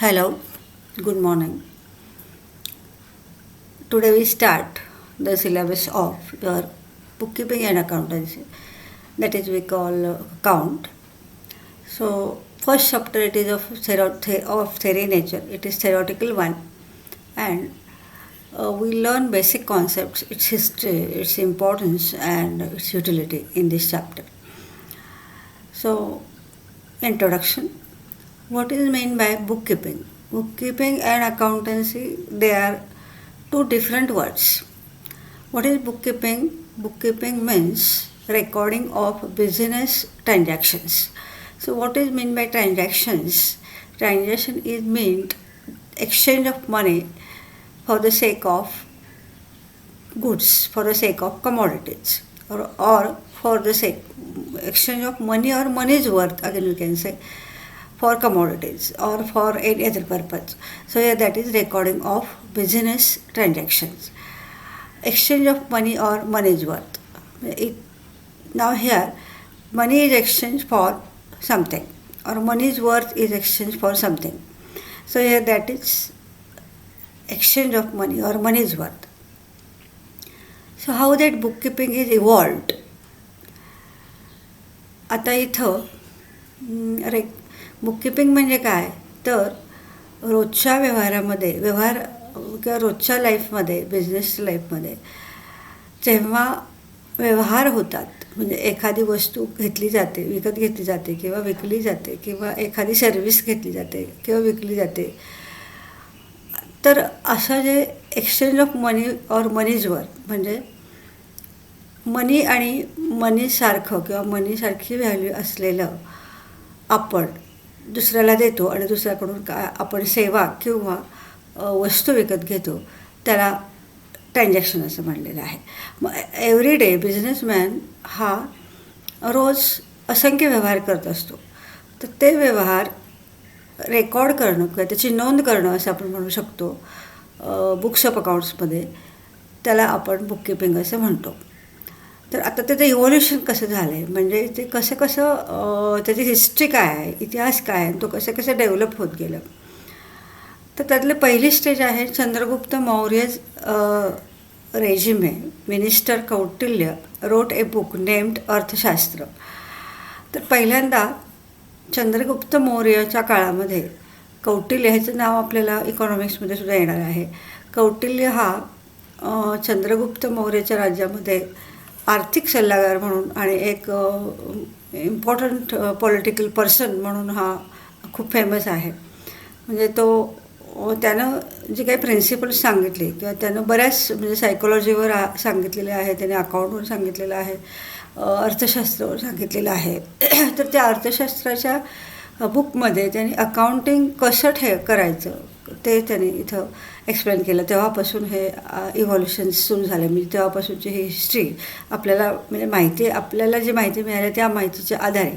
Hello, good morning. Today we start the syllabus of your bookkeeping and accountancy, that is we call count. So first chapter it is of theory nature. It is theoretical one, and we learn basic concepts, its history, its importance, and its utility in this chapter. So introduction. What is meant by bookkeeping? Bookkeeping and accountancy, they are two different words. What is bookkeeping? Bookkeeping means recording of business transactions. So what is meant by transactions? Transaction is meant exchange of money for the sake of goods, for the sake of commodities, or for the sake exchange of money or money's worth, again we can say, for commodities or for any other purpose. So here that is recording of business transactions. Exchange of money or money's worth. Now here money is exchanged for something or money's worth is exchanged for something. So here that is exchange of money or money's worth. So how that bookkeeping is evolved. आता इथं bookkeeping म्हणजे काय तर रोजच्या व्यवहार किंवा रोजच्या लाईफमध्ये बिझनेस लाईफमध्ये जेव्हा व्यवहार होतात म्हणजे एखादी वस्तू घेतली जाते विकत घेतली जाते किंवा विकली जाते किंवा एखादी सर्व्हिस घेतली जाते किंवा विकली जाते तर असं जे एक्सचेंज ऑफ मनी और मनीजवर म्हणजे मनी आणि मनीसारखं किंवा मनीसारखी व्हॅल्यू असलेलं आपण दुसऱ्याला देतो आणि दुसऱ्याकडून आपण सेवा किंवा वस्तू विकत घेतो त्याला ट्रान्झॅक्शन असं म्हणलेलं आहे. मग एव्हरी डे बिझनेसमॅन हा रोज असंख्य व्यवहार करत असतो. तर ते व्यवहार रेकॉर्ड करणं किंवा त्याची नोंद करणं असं आपण म्हणू शकतो बुक्स ऑफ अकाउंट्समध्ये, त्याला आपण बुककीपिंग असं म्हणतो. तर आता त्याचं इव्हॉल्युशन कसं झालं आहे म्हणजे ते कसं त्याची हिस्ट्री काय आहे, इतिहास काय आहे, तो कसं डेव्हलप होत गेलं. तर त्यातली पहिली स्टेज आहे Chandragupta Maurya regime minister Kautilya wrote a book named Arthashastra. तर पहिल्यांदा चंद्रगुप्त मौर्याच्या काळामध्ये कौटिल्य ह्याचं नाव आपल्याला इकॉनॉमिक्समध्ये सुद्धा येणार आहे. कौटिल्य हा चंद्रगुप्त मौर्याच्या राज्यामध्ये आर्थिक सल्लागार म्हणून आणि एक इम्पॉर्टंट पॉलिटिकल पर्सन म्हणून हा खूप फेमस आहे. म्हणजे त्यानं जे काही प्रिन्सिपल्स सांगितले किंवा त्यानं बऱ्याच म्हणजे सायकोलॉजीवर सांगितलेले आहे, त्याने अकाउंटवर सांगितलेलं आहे, अर्थशास्त्रावर सांगितलेलं आहे. तर त्या अर्थशास्त्राच्या बुकमध्ये त्यांनी अकाउंटिंग कसं करायचं ते त्यांनी इथं एक्सप्लेन केलं. तेव्हापासून हे इव्हॉल्युशन सुरू झालं. म्हणजे तेव्हापासूनची ही हिस्ट्री आपल्याला म्हणजे आपल्याला जी माहिती मिळाली त्या माहितीच्या आधारे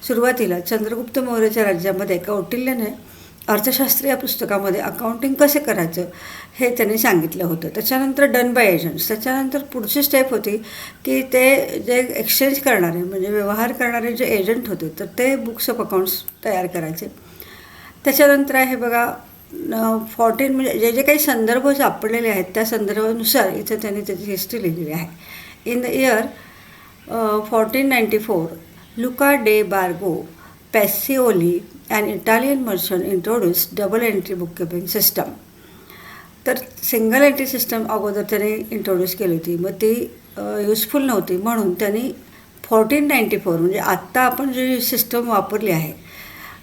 सुरुवातीला चंद्रगुप्त मौर्याच्या राज्यामध्ये कौटिल्यने अर्थशास्त्र या पुस्तकामध्ये अकाउंटिंग कसं करायचं हे त्यांनी सांगितलं होतं. त्याच्यानंतर डन बाय एजंट्स. त्याच्यानंतर पुढची स्टेप होती की ते जे एक्सचेंज करणारे म्हणजे व्यवहार करणारे जे एजंट होते तर ते बुक्स ऑफ अकाउंट्स तयार करायचे. त्याच्यानंतर आहे बघा 14 म्हणजे जे काही संदर्भ सापडलेले आहेत त्या संदर्भानुसार इथं त्यांनी त्याची हिस्ट्री लिहिलेली आहे. In the year 1494 Luca de Borgo Pacioli and Italian merchant introduce double entry bookkeeping system. तर सिंगल एंट्री सिस्टम अगोदर त्यांनी इंट्रोड्यूस केली होती. मग ती युजफुल नव्हती म्हणून त्यांनी 1494 म्हणजे आत्ता आपण जी सिस्टम वापरली आहे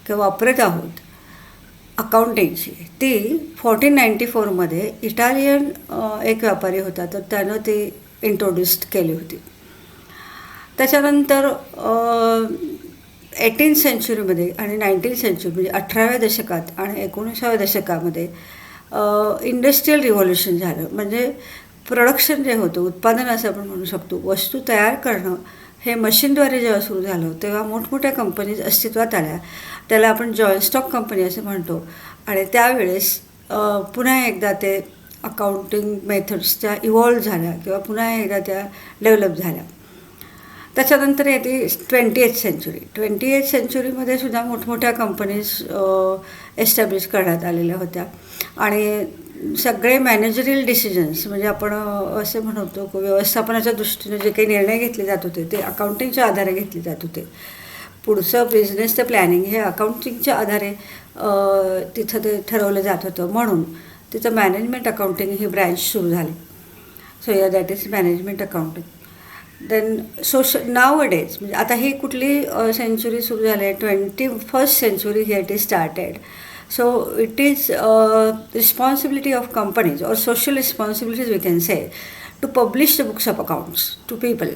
किंवा वापरत आहोत अकाउंटिंगची ती 1494मध्ये इटालियन एक व्यापारी होता तर त्यानं ती इंट्रोड्यूस केली होती. त्याच्यानंतर 18th सेंचुरीमध्ये आणि 19th सेंचुरी म्हणजे 18व्या दशकात आणि 19व्या दशकामध्ये इंडस्ट्रियल रिव्हॉल्युशन झालं. म्हणजे प्रोडक्शन जे होतं उत्पादन असं आपण म्हणू शकतो, वस्तू तयार करणं हे मशीनद्वारे जेव्हा सुरू झालं तेव्हा मोठमोठ्या कंपनीज अस्तित्वात आल्या. त्याला आपण जॉईंट स्टॉक कंपनी असं म्हणतो. आणि त्यावेळेस पुन्हा एकदा ते अकाउंटिंग मेथड्स त्या इव्हॉल्व झाल्या किंवा पुन्हा एकदा त्या डेव्हलप झाल्या. त्याच्यानंतर येते 20th सेंचुरी. 20th सेंचुरीमध्ये सुद्धा मोठमोठ्या कंपनीज एस्टॅब्लिश करण्यात आलेल्या होत्या आणि सगळे मॅनेजरियल डिसिजन्स म्हणजे आपण असे म्हणतो की व्यवस्थापनाच्या दृष्टीने जे काही निर्णय घेतले जात होते ते अकाउंटिंगच्या आधारे घेतले जात होते. पुढचं बिझनेसचं प्लॅनिंग हे अकाउंटिंगच्या आधारे तिथं ते ठरवलं जात होतं. म्हणून तिथं मॅनेजमेंट अकाउंटिंग ही ब्रँच सुरू झाली. So that is management accounting. Then nowadays म्हणजे आता ही कुठली सेंचुरी सुरू झाली आहे, 21st century here it is started. So it is responsibility of companies or social responsibilities we can say to publish the books of accounts to people.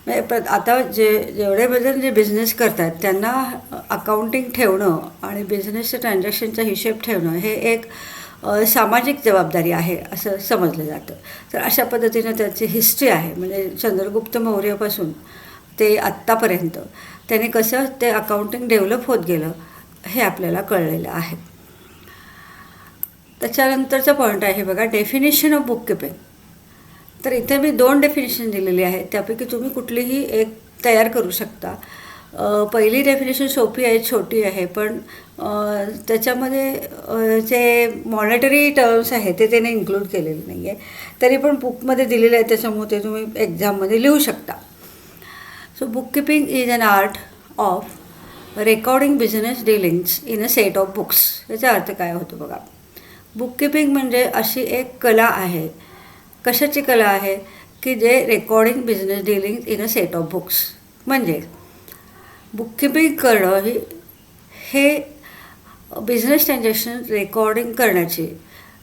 म्हणजे आता जेवढे बदल जे बिझनेस करतात त्यांना अकाउंटिंग ठेवणं आणि बिझनेसच्या ट्रान्झॅक्शनचा हिशेब ठेवणं हे एक सामाजिक जबाबदारी आहे असं समजलं जातं. तर अशा पद्धतीनं त्याची हिस्ट्री आहे. म्हणजे चंद्रगुप्त मौर्यपासून ते आत्तापर्यंत त्याने कसं ते अकाउंटिंग डेव्हलप होत गेलं हे आपल्याला कळलेलं आहे. त्याच्यानंतरचा पॉईंट आहे बघा, डेफिनेशन ऑफ बुक किपिंग. तर इथे मी 2 डेफिनेशन दिलेली आहेत, त्यापैकी तुम्ही कुठलीही एक तयार करू शकता. पहिली डेफिनेशन सोपी आहे, छोटी आहे, पण त्याच्यामध्ये जे मॉनिटरी टर्म्स आहेत ते त्याने इन्क्लूड केलेले नाही आहे. तरी पण बुकमध्ये दिलेलं आहे त्याच्यामुळे ते तुम्ही एक्झाममध्ये लिहू शकता. So book keeping is an art of recording business dealings in a set of books. याचा अर्थ काय होतो बघा. बुक किपिंग म्हणजे अशी एक कला आहे. कशाची कला आहे की जे recording business dealings in a set of books. म्हणजे बुक किपिंग करणं हे बिझनेस ट्रान्झॅक्शन रेकॉर्डिंग करण्याची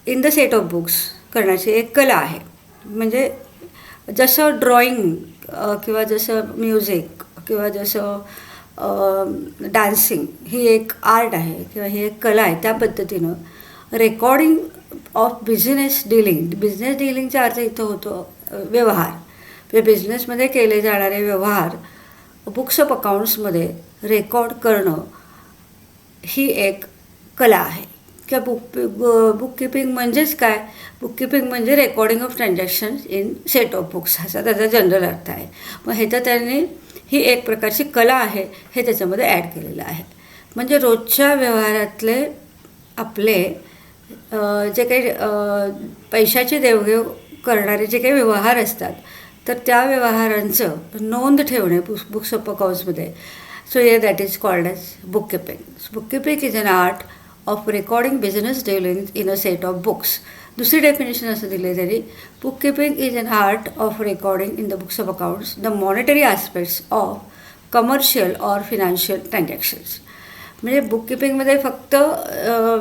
in the set of books करण्याची एक कला आहे. म्हणजे जसं ड्रॉइंग किंवा जसं म्युझिक किंवा जसं डान्सिंग ही एक आर्ट आहे किंवा ही एक कला आहे, त्या पद्धतीनं रेकॉर्डिंग ऑफ बिझनेस डिलिंगचा अर्थ इथं होतो व्यवहार. म्हणजे बिझनेसमध्ये केले जाणारे व्यवहार बुक्स ऑफ अकाउंट्समध्ये रेकॉर्ड करणं ही एक कला आहे. किंवा बुक किपिंग म्हणजेच काय, बुक किपिंग म्हणजे recording of transactions in set of books असा त्याचा जनरल अर्थ आहे. मग हे तर त्यांनी ही एक प्रकारची कला आहे हे त्याच्यामध्ये ॲड केलेलं आहे. म्हणजे रोजच्या व्यवहारातले आपले जे काही पैशाचे देवघेव करणारे जे काही व्यवहार असतात तर त्या व्यवहारांचं नोंद ठेवणे बुक्स ऑफ अकाउंट्समध्ये. So that is called as bookkeeping. Book keeping is an art of recording business dealings in a set of books. दुसरी डेफिनेशन असं दिली तरी book keeping is an art of recording in the books of accounts the monetary aspects of commercial or financial transactions. म्हणजे बुककीपिंगमध्ये फक्त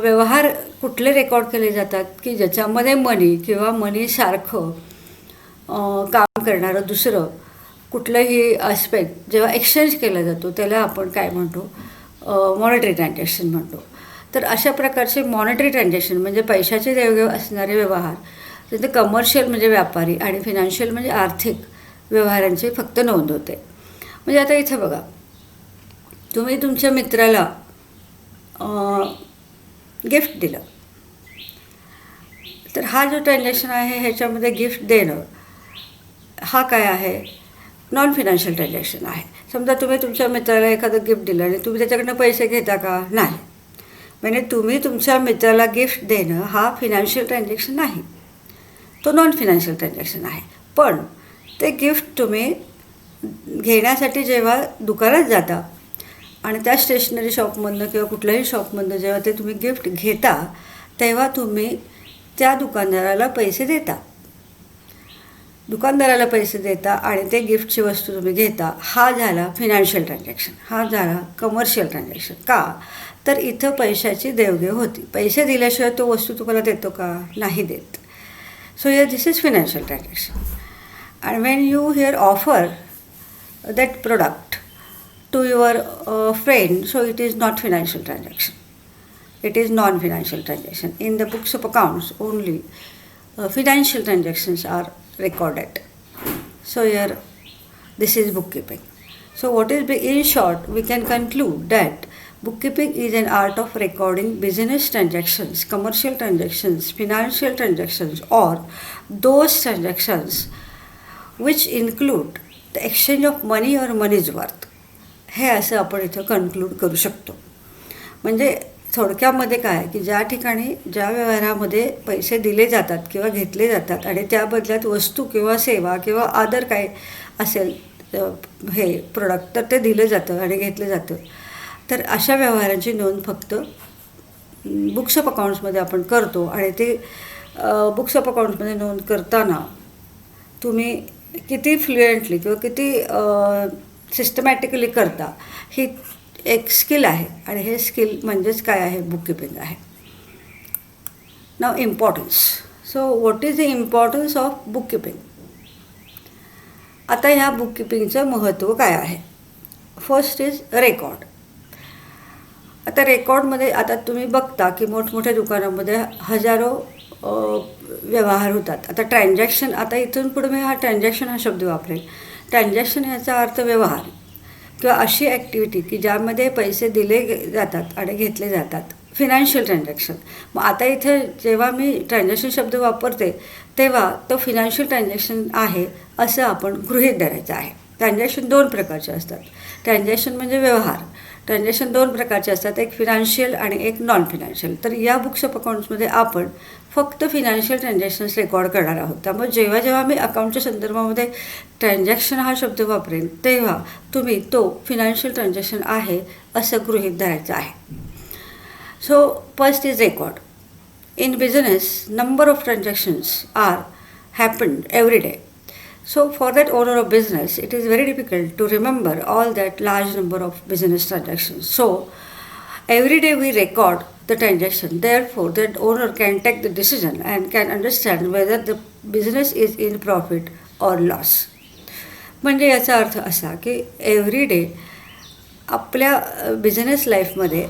व्यवहार कुठले record केले जातात की ज्याच्यामध्ये मनी किंवा मनीसारखं काम करणारं दुसरं कुठलंही आस्पेक्ट जेव्हा एक्सचेंज केला जातो त्याला आपण काय म्हणतो, मॉनिटरी ट्रान्झॅक्शन म्हणतो. तर अशा प्रकारचे मॉनिटरी ट्रान्झॅक्शन म्हणजे पैशाचे देवघेव असणारे व्यवहार, तिथे कमर्शियल म्हणजे व्यापारी आणि फिनान्शियल म्हणजे आर्थिक व्यवहारांची फक्त नोंद होते. म्हणजे आता इथे बघा, तुम्ही तुमच्या मित्राला गिफ्ट दिलं तर हा जो ट्रान्झॅक्शन आहे ह्याच्यामध्ये गिफ्ट देणं हा काय आहे, नॉन फिनान्शियल ट्रान्झॅक्शन आहे. समजा तुम्ही तुमच्या मित्राला एखादं गिफ्ट दिलं आणि तुम्ही त्याच्याकडनं पैसे घेता का, नाही. म्हणजे तुम्ही तुमच्या मित्राला गिफ्ट देणं हा फिनान्शियल ट्रान्झॅक्शन नाही, तो नॉन फिनान्शियल ट्रान्झॅक्शन आहे. पण ते गिफ्ट तुम्ही घेण्यासाठी जेव्हा दुकानात जाता आणि त्या स्टेशनरी शॉपमधनं किंवा कुठल्याही शॉपमधनं जेव्हा ते तुम्ही गिफ्ट घेता तेव्हा तुम्ही त्या दुकानदाराला पैसे देता. दुकानदाराला पैसे देता आणि ते गिफ्टची वस्तू तुम्ही घेता. हा झाला फिनान्शियल ट्रान्झॅक्शन, हा झाला कमर्शियल ट्रान्झॅक्शन. का तर इथं पैशाची देवघेव होती. पैसे दिल्याशिवाय तो वस्तू तुम्हाला देतो का, नाही देत. So this is financial transaction. And Wien you here offer that product to your friend, so it is not financial transaction, it is non-financial transaction. In the books of accounts only financial transactions are recorded. So here this is bookkeeping. So what is, in short we can conclude that bookkeeping is an art of recording business transactions, commercial transactions, financial transactions, or those transactions which include the exchange of money or money is worth, हे असं आपण इथं conclude करू शकतो. म्हणजे थोडक्यामध्ये काय की ज्या ठिकाणी ज्या व्यवहारामध्ये पैसे दिले जातात किंवा घेतले जातात आणि त्या बदल्यात वस्तू किंवा सेवा किंवा अदर काय असेल हे प्रोडक्ट तर ते दिलं जातं आणि घेतलं जातं, तर अशा व्यवहारांची नोंद फक्त बुक्स ऑफ अकाउंट्समध्ये आपण करतो. आणि ते बुक्स ऑफ अकाउंट्समध्ये नोंद करताना तुम्ही किती फ्लुएंटली किंवा किती सिस्टमॅटिकली करता ही एक स्किल आहे. आणि हे स्किल म्हणजेच काय आहे, बुककीपिंग आहे. Now importance. So what is the importance of bookkeeping. आता ह्या बुककीपिंगचं महत्त्व काय आहे. First is record. आता रेकॉर्डमध्ये आता तुम्ही बघता की मोठमोठ्या दुकानामध्ये हजारो व्यवहार होतात. आता ट्रान्झॅक्शन, आता इथून पुढे मी ट्रान्झॅक्शन हा शब्द वापरेल. ट्रान्झॅक्शन याचा अर्थ व्यवहार किंवा अशी ॲक्टिव्हिटी की ज्यामध्ये पैसे दिले जातात आणि घेतले जातात, फिनान्शियल ट्रान्झॅक्शन. मग आता इथे जेव्हा मी ट्रान्झॅक्शन शब्द वापरते तेव्हा तो फिनान्शियल ट्रान्झॅक्शन आहे असं आपण गृहीत धरायचं आहे. ट्रान्झॅक्शन 2 प्रकारचे असतात. ट्रान्झॅक्शन म्हणजे व्यवहार. ट्रान्झॅक्शन 2 प्रकारचे असतात, एक फिनान्शियल आणि एक नॉन फिनान्शियल. तर या बुक्स ऑफ अकाउंट्समध्ये आपण फक्त फिनान्शियल ट्रान्झॅक्शन्स रेकॉर्ड करणार आहोत. त्यामुळे जेव्हा जेव्हा मी अकाउंटच्या संदर्भामध्ये ट्रान्झॅक्शन हा शब्द वापरेन तेव्हा तुम्ही तो फिनान्शियल ट्रान्झॅक्शन आहे असं गृहीत धरायचं आहे. So first is record. In business number of transactions are happened every day. So for that owner of business, it is very difficult to remember all that large number of business transactions. So every day we record the transaction. Therefore, that owner can take the decision and can understand whether the business is in profit or loss. म्हणजे याचा अर्थ असा की every day आपल्या business लाईफमध्ये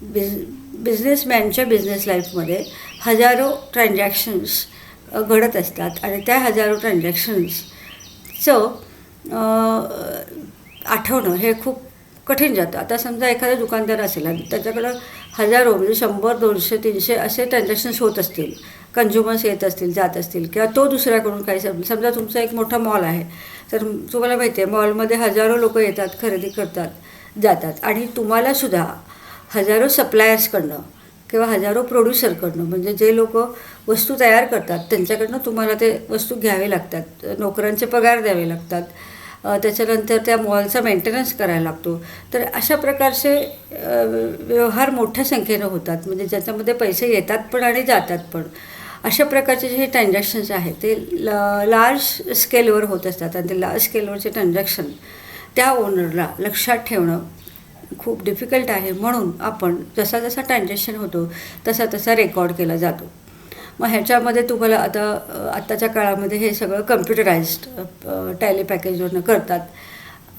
बिझनेसमॅनच्या business लाईफमध्ये हजारो transactions घडत असतात आणि त्या हजारो ट्रान्झॅक्शन्सचं आठवणं हे खूप कठीण जातं. आता समजा एखादा दुकानदार असेल आणि त्याच्याकडं हजारो म्हणजे 100, 200, 300 असे ट्रान्झॅक्शन्स होत असतील, कन्झ्युमर्स येत असतील, जात असतील, किंवा तो दुसऱ्याकडून काही समजा तुमचा एक मोठा मॉल आहे तर तुम्हाला माहिती आहे मॉलमध्ये हजारो लोक येतात, खरेदी करतात, जातात आणि तुम्हालासुद्धा हजारो सप्लायर्सकडनं किंवा हजारो प्रोड्युसरकडनं म्हणजे जे लोक वस्तू तयार करतात त्यांच्याकडनं तुम्हाला ते वस्तू घ्यावे लागतात, नोकरांचे पगार द्यावे लागतात, त्याच्यानंतर त्या मॉलचा मेंटेनन्स करायला लागतो. तर अशा प्रकारचे व्यवहार मोठ्या संख्येनं होतात, म्हणजे ज्याच्यामध्ये पैसे येतात पण आणि जातात पण. अशा प्रकारचे जे हे ट्रान्झॅक्शन्स आहेत ते लार्ज स्केलवर होत असतात आणि ते लार्ज स्केलवरचे ट्रान्झॅक्शन त्या ओनरला लक्षात ठेवणं खूप डिफिकल्ट आहे. म्हणून आपण जसा जसा ट्रान्झॅक्शन होतो तसा तसा रेकॉर्ड केला जातो. मग ह्याच्यामध्ये तुम्हाला आत्ताच्या काळामध्ये हे सगळं कम्प्युटराइज्ड टॅली पॅकेजवरनं करतात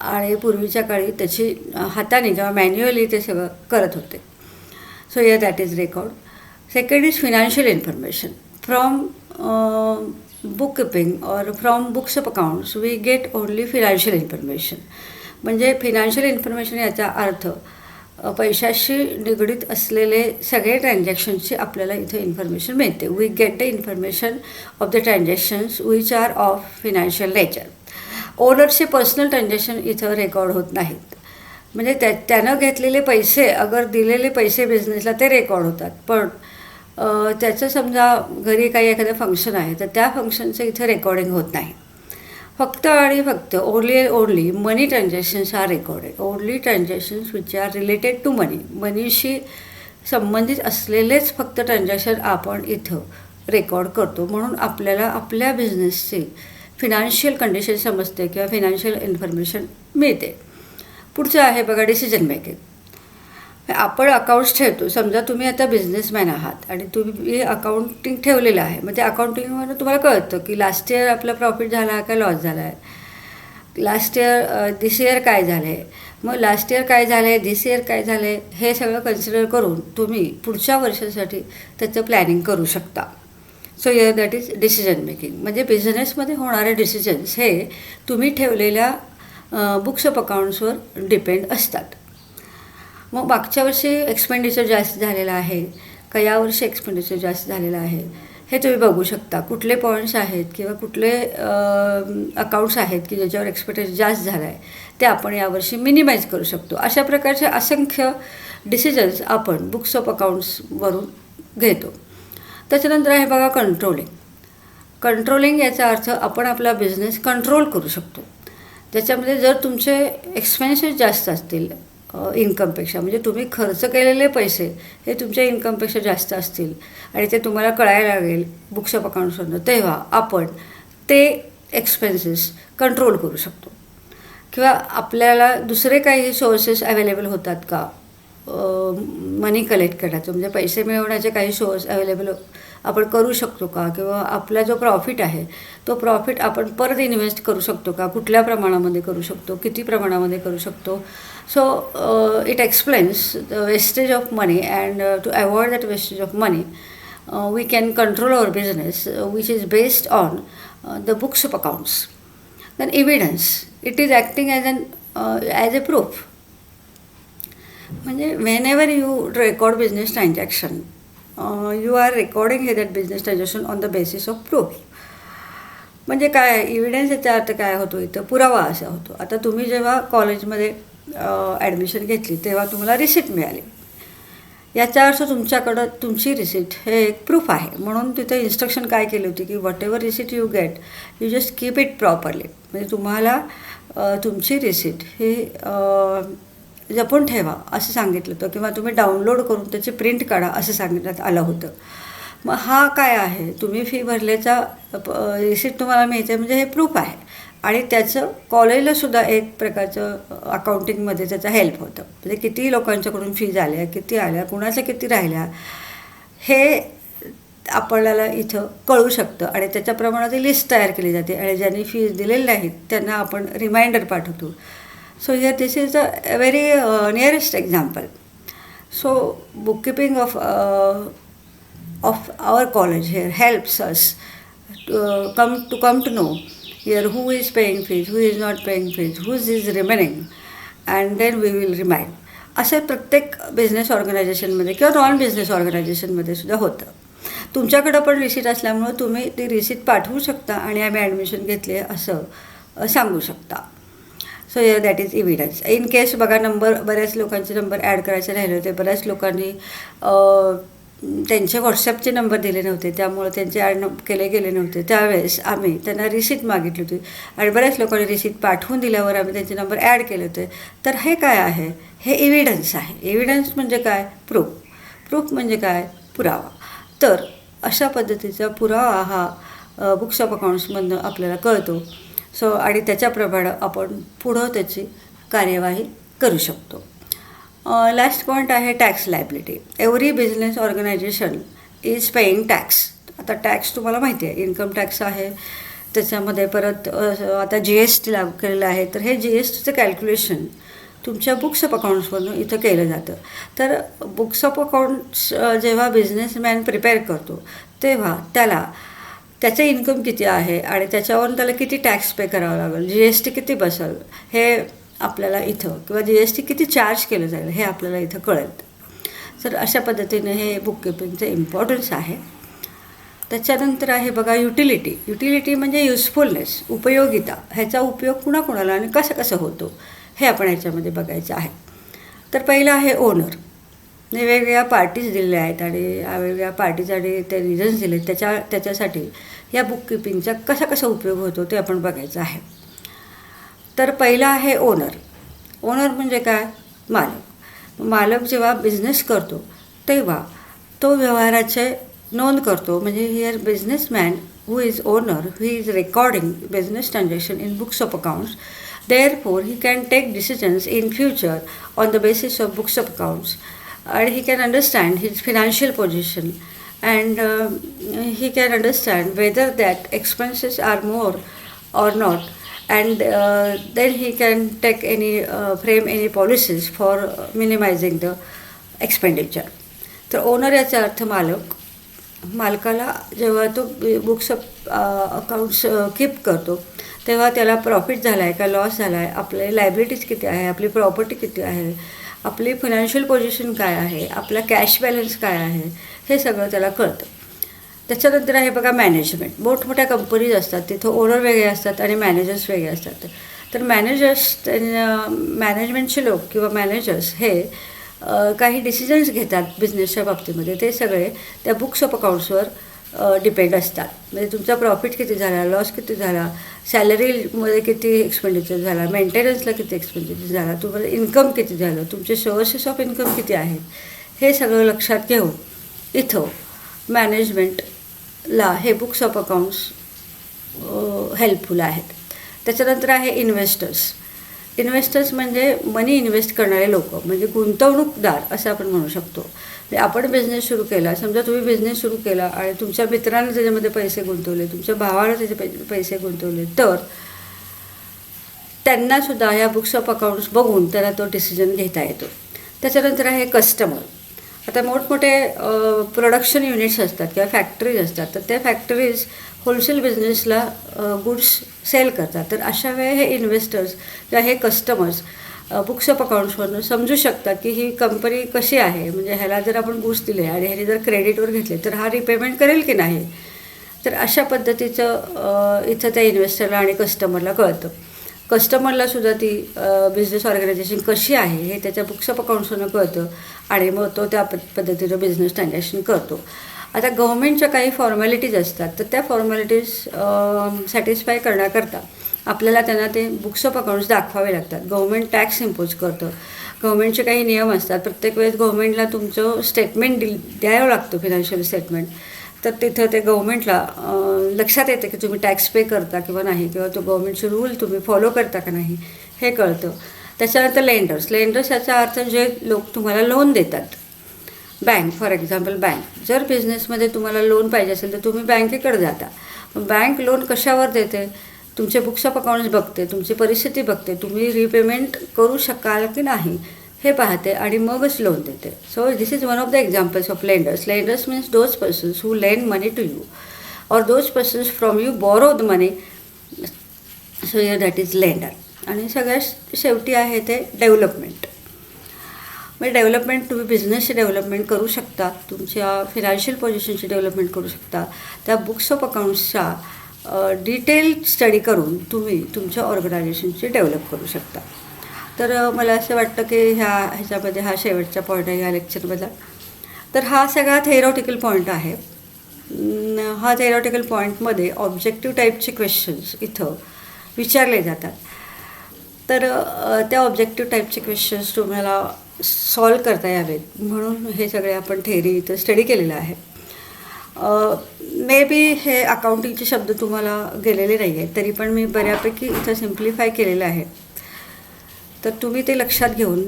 आणि पूर्वीच्या काळी त्याची हाताने किंवा मॅन्युअली ते सगळं करत होते. So yeah that is record. Second is financial information. From bookkeeping or from books of accounts we get only financial information. म्हणजे फिनान्शियल इन्फॉर्मेशन याचा अर्थ पैशाशी निगडीत असलेले सगळे ट्रान्झॅक्शन्सची आपल्याला इथे इन्फॉर्मेशन मिळते. We get the information of the transactions which are of financial nature. ओनरचे पर्सनल ट्रान्झॅक्शन इथं रेकॉर्ड होत नाहीत. म्हणजे त्यानं घेतलेले पैसे अगर दिलेले पैसे बिझनेसला ते रेकॉर्ड होतात, पण त्याचं समजा घरी काही एखादं फंक्शन आहे तर त्या फंक्शनचं इथं रेकॉर्डिंग होत नाही. फक्त आणि फक्त only money transactions are recorded. Only transactions which are related to money. मनीशी संबंधित असलेलेच फक्त ट्रान्झॅक्शन आपण इथं रेकॉर्ड करतो. म्हणून आपल्याला आपल्या बिझनेसची फिनान्शियल कंडिशन समजते किंवा फिनान्शियल इन्फॉर्मेशन मिळते. पुढचं आहे बघा डिसिजन मेकिंग. आपण अकाउंट्स ठेवतो. समजा तुम्ही आता बिझनेसमॅन आहात आणि तुम्ही अकाउंटिंग ठेवलेलं आहे. म्हणजे अकाउंटिंगमध्ये तुम्हाला कळतं की लास्ट इयर आपला प्रॉफिट झाला आहे का लॉस झाला आहे, लास्ट इयर दिस इयर काय झालं आहे, मग लास्ट इयर काय झालं आहे, दिस इयर काय झालं आहे, हे सगळं कन्सिडर करून तुम्ही पुढच्या वर्षासाठी त्याचं प्लॅनिंग करू शकता. So yeah that is decision making. म्हणजे बिझनेसमध्ये होणारे डिसिजन्स हे तुम्ही ठेवलेल्या बुक्स ऑफ अकाउंट्सवर डिपेंड असतात. मग मागच्या वर्षी एक्सपेंडिचर जास्त झालेला आहे का या वर्षी एक्सपेंडिचर जास्त झालेला आहे हे तुम्ही बघू शकता. कुठले पॉईंट्स आहेत किंवा कुठले अकाउंट्स आहेत की ज्याच्यावर एक्सपेक्टेशन जास्त झाला आहे ते आपण यावर्षी मिनिमाइज करू शकतो. अशा प्रकारचे असंख्य डिसिजन्स आपण बुक्स ऑफ अकाउंट्सवरून घेतो. त्याच्यानंतर आहे बघा कंट्रोलिंग. कंट्रोलिंग याचा अर्थ आपण आपला बिझनेस कंट्रोल करू शकतो. त्याच्यामध्ये जर तुमचे एक्सपेन्सेस जास्त असतील इन्कमपेक्षा, म्हणजे तुम्ही खर्च केलेले पैसे हे तुमच्या इन्कमपेक्षा जास्त असतील आणि ते तुम्हाला कळायला लागेल बुक्स ऑफ अकाउंट्समधून, तेव्हा आपण ते एक्सपेन्सेस कंट्रोल करू शकतो. किंवा आपल्याला दुसरे काही सोर्सेस अवेलेबल होतात का मनी कलेक्ट करण्याचं, म्हणजे पैसे मिळवण्याचे काही सोर्स अवेलेबल आपण करू शकतो का, किंवा आपला जो प्रॉफिट आहे तो प्रॉफिट आपण परत इन्व्हेस्ट करू शकतो का, कुठल्या प्रमाणामध्ये करू शकतो, किती प्रमाणामध्ये करू शकतो. So it explains the wastage of money and to avoid that wastage of money we can control our business which is based on the books of accounts. Then evidence. It is acting as a proof. म्हणजे whenever you record business transaction you are recording हे that business transaction on the basis of proof. म्हणजे काय evidence, याचा अर्थ काय होतो इथं, पुरावा असा होतो. आता तुम्ही जेव्हा कॉलेजमध्ये ॲडमिशन घेतली तेव्हा तुम्हाला रिसिट मिळाली, याचा अर्थ तुमच्याकडं तुमची रिसिट हे एक प्रूफ आहे. म्हणून तिथे इन्स्ट्रक्शन काय केली होती की what ever receipt you get you just keep it properly. म्हणजे तुम्हाला तुमची रिसिट ही जपून ठेवा असं सांगितलं होतं, किंवा तुम्ही डाउनलोड करून त्याची प्रिंट काढा असं सांगितण्यात आलं होतं. मग हा काय आहे, तुम्ही फी भरल्याचा रिसिट तुम्हाला मिळते म्हणजे हे प्रूफ आहे. आणि त्याचं कॉलेजलासुद्धा एक प्रकारचं अकाउंटिंगमध्ये त्याचा हेल्प होतं. म्हणजे किती लोकांच्याकडून फी झाल्या, किती आल्या, कुणाच्या किती राहिल्या, हे आपल्याला इथं कळू शकतं. आणि त्याच्याप्रमाणे ती लिस्ट तयार केली जाते आणि ज्यांनी फीज दिलेली नाहीत त्यांना आपण रिमाइंडर पाठवतो. So here this is a very nearest example. So bookkeeping of our college here helps us to come to know here who is paying fees, who is not paying fees, who is remaining, and then we will remind. असे प्रत्येक business ऑर्गनायझेशनमध्ये किंवा non business ऑर्गनायझेशनमध्ये सुद्धा होतं. तुमच्याकडं पण receipt असल्यामुळं तुम्ही ती रिसीट पाठवू शकता आणि आम्ही ॲडमिशन घेतले असं सांगू शकता. So that is evidence. In case बघा बऱ्याच लोकांचे नंबर ॲड करायचे राहिले होते, बऱ्याच लोकांनी त्यांचे व्हॉट्सॲपचे नंबर दिले नव्हते, त्यामुळे त्यांचे ॲड केले गेले नव्हते. त्यावेळेस आम्ही त्यांना रिसीट मागितली होती आणि बऱ्याच लोकांनी रिसीट पाठवून दिल्यावर आम्ही त्यांचे नंबर ॲड केले होते. तर हे काय आहे, हे एव्हिडन्स आहे. एव्हिडन्स म्हणजे काय, प्रूफ. प्रूफ म्हणजे काय, पुरावा. तर अशा पद्धतीचा पुरावा हा बुक्स ऑफ अकाउंट्समधनं आपल्याला कळतो. सो आणि त्याच्याप्रमाणे आपण पुढं त्याची कार्यवाही करू शकतो. लास्ट पॉईंट आहे tax liability. Every business organization is paying tax. आता टॅक्स तुम्हाला माहिती आहे, इन्कम टॅक्स आहे, त्याच्यामध्ये परत आता GST लागू केलेलं आहे. तर हे GSTचं कॅल्क्युलेशन तुमच्या बुक्स ऑफ अकाउंट्समधून इथं केलं जातं. तर बुक्स ऑफ अकाउंट्स जेव्हा बिझनेसमॅन प्रिपेअर करतो तेव्हा त्याचं इन्कम किती आहे आणि त्याच्यावरून त्याला किती टॅक्स पे करावा लागेल, GST किती बसेल हे आपल्याला इथं, किंवा GST किती चार्ज केलं जाईल हे आपल्याला इथं कळेल. तर अशा पद्धतीने हे बुककीपिंगचं इम्पॉर्टन्स आहे. त्याच्यानंतर आहे बघा युटिलिटी. युटिलिटी म्हणजे युजफुलनेस, उपयोगिता. ह्याचा उपयोग कुणाकुणाला आणि कसं होतो हे आपण ह्याच्यामध्ये बघायचं आहे. तर पहिलं आहे ओनर. वेगवेगळ्या पार्टीज दिलेल्या आहेत आणि वेगवेगळ्या पार्टीसाठी ते रिझन्स दिले, त्याच्यासाठी या बुककीपिंगचा कसा उपयोग होतो ते आपण बघायचं आहे. तर पहिला आहे ओनर. ओनर म्हणजे काय, मालक. मालक जेव्हा बिझनेस करतो तेव्हा तो व्यवहाराचे नोंद करतो. म्हणजे here businessman who is owner, he is recording business transaction in books of accounts. Therefore, he can take decisions in future on the basis of books of accounts, and he can understand his financial position, and he can understand whether that expenses are more or not, and then he can take frame any policies for minimizing the expenditure. तर owner याचा अर्थ मालक. मालकाला जेव्हा तो books of accounts keep करतो तेव्हा त्याला प्रॉफिट झाला आहे का, लॉस झाला आहे, आपले लायबिलिटीज किती आहे, आपली प्रॉपर्टी किती आहे, आपली फायनान्शियल पोझिशन काय आहे, आपला कॅश बॅलन्स काय आहे, हे सगळं त्याला कळतं. त्याच्यानंतर आहे बघा मॅनेजमेंट. मोठमोठ्या कंपनीज असतात, तिथं ओनर वेगळे असतात आणि मॅनेजर्स वेगळे असतात. तर मॅनेजमेंटचे लोक किंवा मॅनेजर्स हे काही डिसिजन्स घेतात बिझनेसच्या बाबतीमध्ये, ते सगळे त्या बुक्स ऑफ अकाउंट्सवर डिपेंड असतात. म्हणजे तुमचा प्रॉफिट किती झाला, लॉस किती झाला, सॅलरीमध्ये किती एक्सपेंडिचर झाला, मेंटेनन्सला किती एक्सपेंडिचर झाला, तुम्हाला इन्कम किती झालं, तुमचे सोर्सेस ऑफ इन्कम किती आहेत, हे सगळं लक्षात घेऊन इथं मॅनेजमेंटला हे बुक्स ऑफ अकाउंट्स हेल्पफुल आहेत. त्याच्यानंतर आहे इन्व्हेस्टर्स म्हणजे मनी इन्व्हेस्ट करणारे लोक, म्हणजे गुंतवणूकदार असं आपण म्हणू शकतो. म्हणजे आपण बिझनेस सुरू केला, समजा तुम्ही बिझनेस सुरू केला आणि तुमच्या मित्राने त्याच्यामध्ये पैसे गुंतवले, तुमच्या भावाला त्याचे पैसे गुंतवले, तर त्यांनासुद्धा या बुक्स ऑफ अकाउंट्स बघून त्याला तो डिसिजन घेता येतो. त्याच्यानंतर आहे कस्टमर. आता मोठमोठे प्रोडक्शन युनिट्स असतात किंवा फॅक्टरीज असतात, तर त्या फॅक्टरीज होलसेल बिझनेसला गुड्स सेल करतात. तर अशा वेळे हे इन्व्हेस्टर्स किंवा हे कस्टमर्स बुक्स ऑफ अकाउंट्सवरून समजू शकतात की ही कंपनी कशी आहे. म्हणजे ह्याला जर आपण गुड्स दिले आणि ह्याने जर क्रेडिटवर घेतले तर हा रिपेमेंट करेल की नाही. तर अशा पद्धतीचं इथं त्या इन्व्हेस्टरला आणि कस्टमरला कळतं. कस्टमरलासुद्धा ती बिझनेस ऑर्गनायझेशन कशी आहे हे त्याच्या बुक्स ऑफ अकाउंट्सवरून कळतं आणि मग तो त्या पद्धतीचं बिझनेस ट्रान्झॅक्शन करतो. आता गव्हर्मेंटच्या काही फॉर्मॅलिटीज असतात, तर त्या फॉर्मॅलिटीज सॅटिस्फाय करण्याकरता आपल्याला त्यांना ते बुक्स ऑफ अकाउंट्स दाखवावे लागतात. गव्हर्मेंट टॅक्स इम्पोज करतं, गव्हर्मेंटचे काही नियम असतात. प्रत्येक वेळेस गव्हर्मेंटला तुमचं स्टेटमेंट द्यावं लागतं, फिनान्शियल स्टेटमेंट. तर तिथं ते गव्हर्मेंटला लक्षात येतं की तुम्ही टॅक्स पे करता किंवा नाही, किंवा तो गव्हर्मेंटचे रूल तुम्ही फॉलो करता का नाही हे कळतं. त्याच्यानंतर लेंडर्स याचा अर्थ जे लोक तुम्हाला लोन देतात. बँक, फॉर एक्झाम्पल बँक, जर बिझनेसमध्ये तुम्हाला लोन पाहिजे असेल तर तुम्ही बँकेकडे जाता. बँक लोन कशावर देते, तुमचे बुक्स ऑफ अकाउंट्स बघते, तुमची परिस्थिती बघते, तुम्ही रिपेमेंट करू शकाल की नाही हे पाहते आणि मगच लोन देते. So this is one of the examples of lenders. Lenders means those persons who lend money to you or those persons from you borrow the money. So here that is lender. आणि सगळ्यात शेवटी आहे ते development. म्हणजे development, तुम्ही बिझनेसची development करू शकता, तुमच्या फिनान्शियल पोझिशनची डेव्हलपमेंट करू शकता. त्या बुक्स ऑफ अकाउंट्सचा डिटेल स्टडी करून तुम्ही तुमच्या ऑर्गनायझेशनची डेव्हलप करू शकता. तर मला असं वाटतं की ह्याच्यामध्ये हा शेवटचा पॉईंट आहे ह्या लेक्चरमधला. तर हा सगळा थेरॉटिकल पॉईंट आहे. हा थेरॉटिकल पॉईंटमध्ये ऑब्जेक्टिव्ह टाईपचे क्वेश्चन्स इथं विचारले जातात. तर त्या ऑब्जेक्टिव्ह टाईपचे क्वेश्चन्स तुम्हाला सॉल्व करता यावेत म्हणून हे सगळे आपण थेअरी इथं स्टडी केलेलं आहे. मे बी हे अकाउंटिंगचे शब्द तुम्हाला गेलेले नाही आहेत, तरी पण मी बऱ्यापैकी इथं सिम्प्लिफाय केलेलं आहे. तर तुम्ही ते लक्षात घेऊन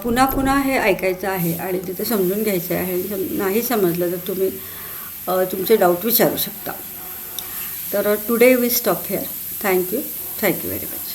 पुन्हा पुन्हा हे ऐकायचं आहे आणि तिथे समजून घ्यायचं आहे. नाही समजलं तर तुम्ही तुमचे डाऊट विचारू शकता. तर today we stop here. Thank you very much.